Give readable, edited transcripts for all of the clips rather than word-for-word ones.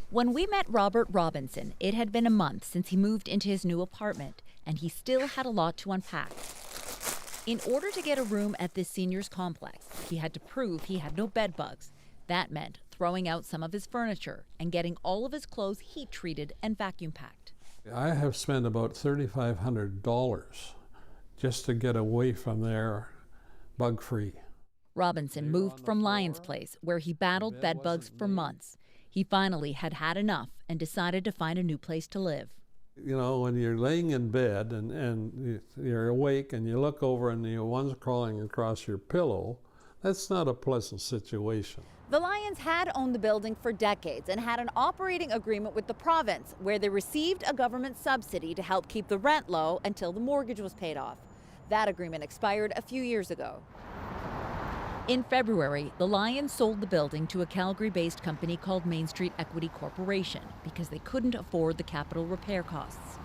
When we met Robert Robinson, it had been a month since he moved into his new apartment, and he still had a lot to unpack. In order to get a room at this seniors complex, he had to prove he had no bed bugs. That meant throwing out some of his furniture and getting all of his clothes heat treated and vacuum packed. I have spent about $3,500 just to get away from there bug-free. Robinson moved from Lyons Place, where he battled bed bugs for months. He finally had had enough and decided to find a new place to live. You know, when you're laying in bed and you're awake and you look over and one's crawling across your pillow, that's not a pleasant situation. The Lyons had owned the building for decades and had an operating agreement with the province where they received a government subsidy to help keep the rent low until the mortgage was paid off. That agreement expired a few years ago. In February, the Lyons sold the building to a Calgary-based company called Main Street Equity Corporation because they couldn't afford the capital repair costs.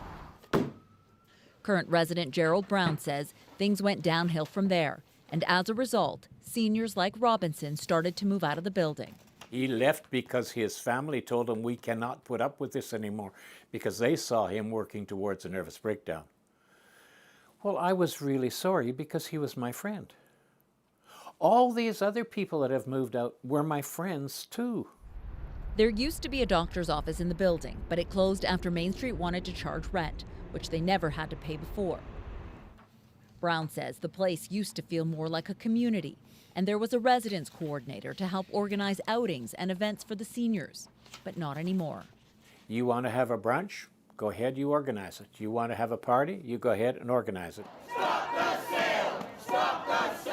Current resident Gerald Brown says things went downhill from there, and as a result, seniors like Robinson started to move out of the building. He left because his family told him we cannot put up with this anymore because they saw him working towards a nervous breakdown. Well, I was really sorry because he was my friend. All these other people that have moved out were my friends too. There used to be a doctor's office in the building, but it closed after Main Street wanted to charge rent, which they never had to pay before. Brown says the place used to feel more like a community, and there was a residence coordinator to help organize outings and events for the seniors, but not anymore. You want to have a brunch? Go ahead, you organize it. You want to have a party? You go ahead and organize it. Stop the sale! Stop the sale!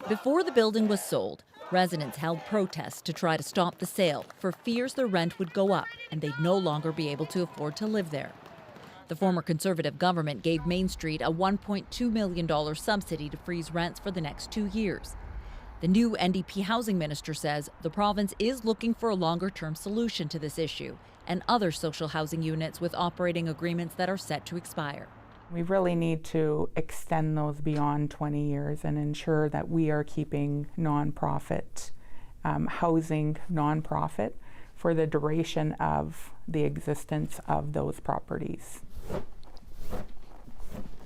Before the building was sold, residents held protests to try to stop the sale for fears their rent would go up and they'd no longer be able to afford to live there. The former Conservative government gave Main Street a $1.2 million subsidy to freeze rents for the next 2 years. The new NDP housing minister says the province is looking for a longer-term solution to this issue and other social housing units with operating agreements that are set to expire. We really need to extend those beyond 20 years and ensure that we are keeping nonprofit housing nonprofit for the duration of the existence of those properties.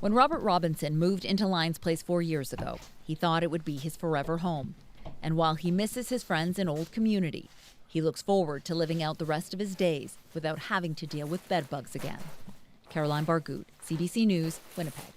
When Robert Robinson moved into Lyons Place 4 years ago, he thought it would be his forever home. And while he misses his friends and old community, he looks forward to living out the rest of his days without having to deal with bed bugs again. Caroline Bargout, CBC News, Winnipeg.